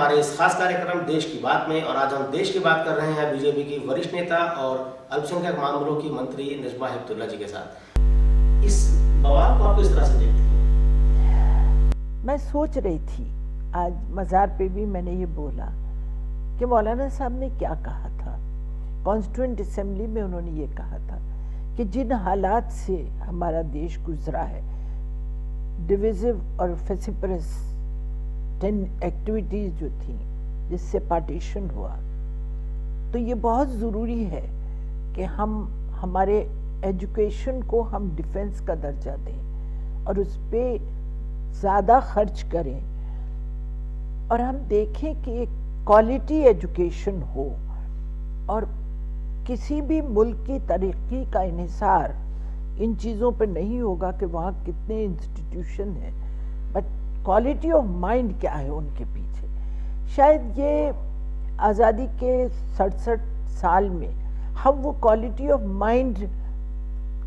हमारे इस खास कार्यक्रम देश की बात में, और आज हम देश की बात कर रहे हैं बीजेपी की वरिष्ठ नेता और अल्पसंख्यक मामलों की मंत्री नजमा हेपतुल्ला जी के साथ। इस बवाल को आप किस तरह से देखते हैं? मैं सोच रही थी, आज मज़ार पे भी मैंने ये बोला कि मौलाना साहब ने क्या कहा था। कॉन्स्टिट्यूएंट असेंबली में उन्होंने ये कहा था कि जिन हालात से हमारा देश गुजरा है, डिविजिव और फेसिपरस 10 एक्टिविटीज़ जो थी जिससे पार्टीशन हुआ, तो ये बहुत ज़रूरी है कि हम हमारे एजुकेशन को हम डिफेंस का दर्जा दें और उस पर ज़्यादा खर्च करें, और हम देखें कि एक क्वालिटी एजुकेशन हो। और किसी भी मुल्क की तरक्की का इन्हिसार इन चीज़ों पर नहीं होगा कि वहाँ कितने इंस्टीट्यूशन हैं, बट क्वालिटी ऑफ माइंड क्या है उनके पीछे। शायद ये आज़ादी के 67 साल में हम वो क्वालिटी ऑफ माइंड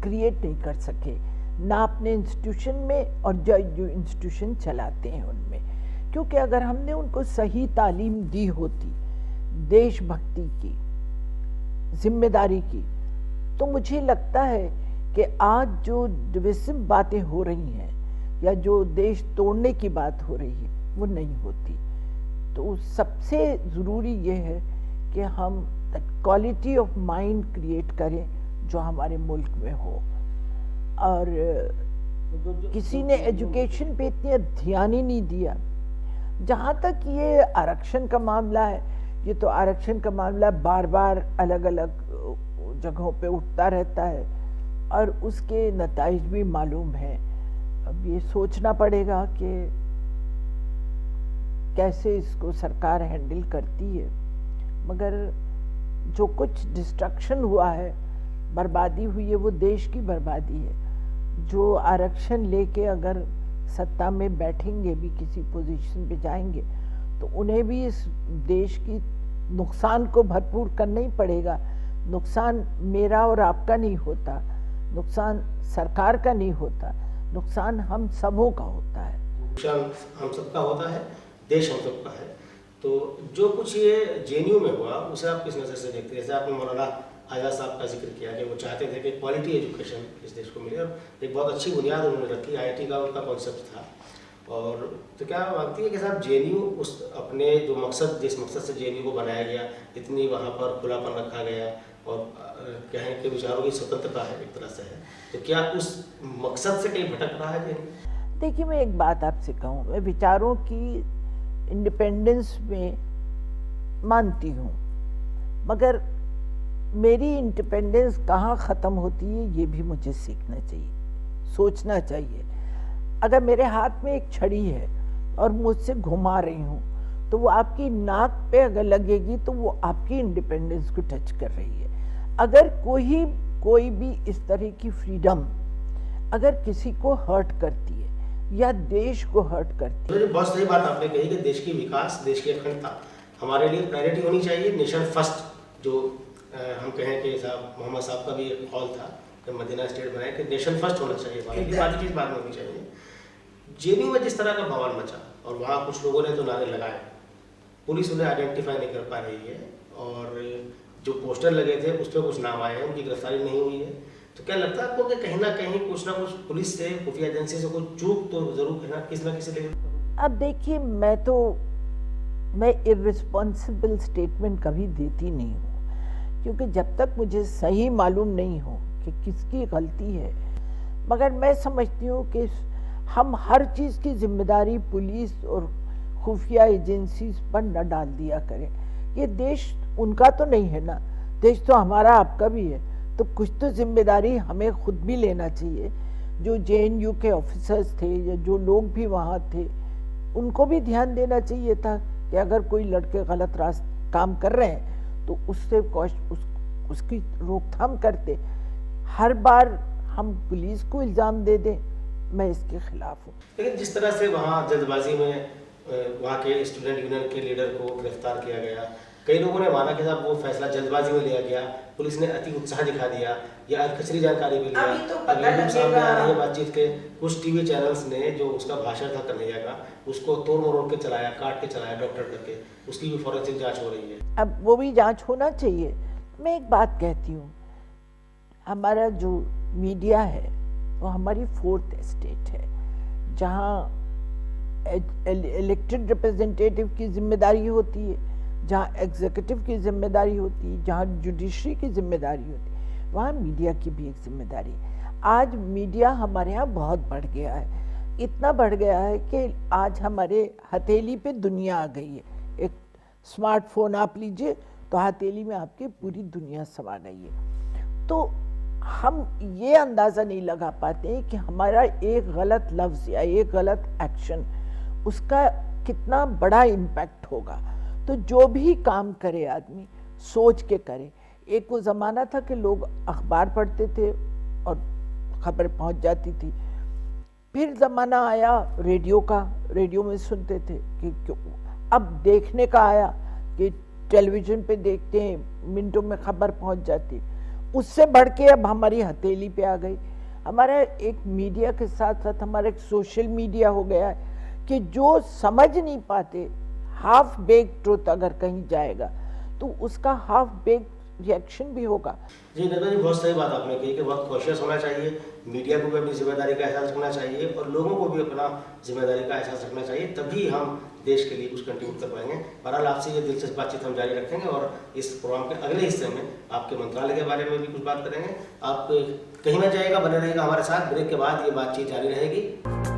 क्रिएट नहीं कर सके, ना अपने इंस्टीट्यूशन में और जो इंस्टीट्यूशन चलाते हैं उनमें। क्योंकि अगर हमने उनको सही तालीम दी होती देशभक्ति की, जिम्मेदारी की, तो मुझे लगता है कि आज जो डिविसिव बातें हो रही हैं या जो देश तोड़ने की बात हो रही है वो नहीं होती। तो सबसे ज़रूरी ये है कि हम क्वालिटी ऑफ माइंड क्रिएट करें जो हमारे मुल्क में हो। और किसी ने एजुकेशन पे इतना ध्यान ही नहीं दिया। जहाँ तक ये आरक्षण का मामला है, ये तो आरक्षण का मामला बार बार अलग अलग जगहों पे उठता रहता है और उसके नताइज भी मालूम है। अब ये सोचना पड़ेगा कि कैसे इसको सरकार हैंडल करती है। मगर जो कुछ डिस्ट्रक्शन हुआ है, बर्बादी हुई है, वो देश की बर्बादी है। जो आरक्षण लेके अगर सत्ता में बैठेंगे भी, किसी पोजीशन पे जाएंगे, तो उन्हें भी इस देश की नुकसान को भरपूर करना ही पड़ेगा। नुकसान मेरा और आपका नहीं होता, नुकसान सरकार का नहीं होता, नुकसान हम सबों का होता है। नुकसान हम सबका होता है, देश हम सबका है। तो जो कुछ ये जेएनयू में हुआ, उसे आप किस नज़र से देखते हैं? जैसे आपने मौलाना आज़ाद साहब का जिक्र किया कि वो चाहते थे कि क्वालिटी एजुकेशन इस देश को मिले, और एक बहुत अच्छी बुनियाद उन्होंने रखी, आईआईटी का उनका कॉन्सेप्ट था। और तो क्या मानती है कि साहब जेएनयू उस अपने जो मकसद, जिस मकसद से जेएनयू को बनाया गया, इतनी वहाँ पर खुलापन रखा गया और कहें कि विचारों की स्वतंत्रता है एक तरह से है, तो क्या उस मकसद से कहीं भटक रहा है जेएनयू? देखिए, मैं एक बात आपसे कहूँ, मैं विचारों की इंडिपेंडेंस में मानती हूँ, मगर मेरी इंडिपेंडेंस कहाँ ख़त्म होती है ये भी मुझे सीखना चाहिए, सोचना चाहिए। अगर मेरे हाथ में एक छड़ी है और मुझसे घुमा रही हूँ, तो वो आपकी नाक पे अगर लगेगी तो वो आपकी इंडिपेंडेंस को टच कर रही है। अगर कोई भी इस तरह की फ्रीडम अगर किसी को हर्ट करती है या देश को हर्ट करती है। बहुत सही बात आपने कही कि देश की विकास, देश की अखंडता हमारे लिए प्रायोरिटी होनी चाहिए। नेशन फर्स्ट, जो हम कहें कि साहब मोहम्मद साहब का भी एक कॉल था जब मदीना स्टेट बनाए कि नेशन फर्स्ट होना चाहिए, बाकी चीज़ बाद में होनी चाहिए। जेएनयू में जिस तरह का बवाल मचा और वहाँ कुछ लोगों ने तो नारे लगाए, पुलिस उन्हें आइडेंटिफाई नहीं कर पा रही है, और जो पोस्टर लगे थे उस पर कुछ नाम आए हैं, उनकी गिरफ्तारी नहीं हुई है। तो क्या लगता है आपको कि कहीं ना कहीं कुछ ना कुछ पुलिस से, खुफिया एजेंसी से कोई चूक तो जरूर है ना, किसी ना किसी लेवल? अब देखिए, मैं इर्रिस्पॉन्सिबल स्टेटमेंट कभी देती नहीं हूँ, क्योंकि जब तक मुझे सही मालूम नहीं हो कि किसकी गलती है। मगर मैं समझती हूँ कि हम हर चीज़ की जिम्मेदारी पुलिस और खुफिया एजेंसीज पर न डाल दिया करें। ये देश उनका तो नहीं है ना, देश तो हमारा आपका भी है। तो कुछ तो जिम्मेदारी हमें खुद भी लेना चाहिए। जो जेएनयू के ऑफिसर्स थे या जो लोग भी वहाँ थे, उनको भी ध्यान देना चाहिए था कि अगर कोई लड़के गलत रास्ते काम कर रहे हैं तो उससे उसकी रोकथाम करते। हर बार हम पुलिस को इल्ज़ाम दे दें, मैं इसके खिलाफ हूँ। लेकिन जिस तरह से वहाँ जल्दबाजी में वहाँ के स्टूडेंट यूनियन के लीडर को गिरफ्तार किया गया, कई लोगों ने माना कि साहब वो फैसला जल्दबाजी में लिया गया, पुलिस ने अति उत्साह दिखा दिया या खचरी जानकारी भी लिया। अभी तो पता अब सामने आ रही है लगेगा। बातचीत के कुछ टीवी चैनल्स ने जो उसका भाषण था कन्हैया का, उसको तोड़ मरोड़ के चलाया, काट के चलाया डॉक्टर करके, उसकी भी फॉरेंसिक जांच हो रही है। अब वो भी जांच होना चाहिए। मैं एक बात कहती हूँ, हमारा जो मीडिया है वो हमारी फोर्थ एस्टेट है, जहाँ इलेक्टेड रिप्रेजेंटेटिव की जिम्मेदारी होती है, जहाँ एग्जीक्यूटिव की जिम्मेदारी होती है, जहाँ जुडिशरी की जिम्मेदारी होती है, वहाँ मीडिया की भी एक जिम्मेदारी है। आज मीडिया हमारे यहाँ बहुत बढ़ गया है, इतना बढ़ गया है कि आज हमारे हथेली पे दुनिया आ गई है। एक स्मार्टफोन आप लीजिए तो हथेली में आपकी पूरी दुनिया समा गई है। तो हम ये अंदाज़ा नहीं लगा पाते कि हमारा एक गलत लफ्ज़ या एक गलत एक्शन, उसका कितना बड़ा इम्पैक्ट होगा। तो जो भी काम करे आदमी सोच के करे। एक वो ज़माना था कि लोग अखबार पढ़ते थे और खबर पहुंच जाती थी। फिर ज़माना आया रेडियो का, रेडियो में सुनते थे कि अब देखने का आया कि टेलीविज़न पे देखते हैं, मिनटों में खबर पहुंच जाती। उससे बढ़ के अब हमारी हथेली पे आ गई। हमारा एक मीडिया के साथ साथ हमारा एक सोशल मीडिया हो गया है कि जो समझ नहीं पाते, हाफ बेक ट्रुथ अगर कहीं जाएगा तो उसका हाफ बेक रिएक्शन भी होगा। जी नंदा जी, बहुत सही बात आपने कही कि बहुत कॉशियस होना चाहिए, मीडिया को भी अपनी जिम्मेदारी का एहसास रखना चाहिए और लोगों को भी अपना जिम्मेदारी का एहसास रखना चाहिए, तभी हम देश के लिए कुछ कंट्रीब्यूट कर पाएंगे। बहरहाल आपसे ये दिलचस्प बातचीत हम जारी रखेंगे और इस प्रोग्राम के अगले हिस्से में आपके मंत्रालय के बारे में भी कुछ बात करेंगे। आप कहीं ना जाइएगा, बने रहिएगा हमारे साथ। ब्रेक के बाद ये बातचीत जारी रहेगी।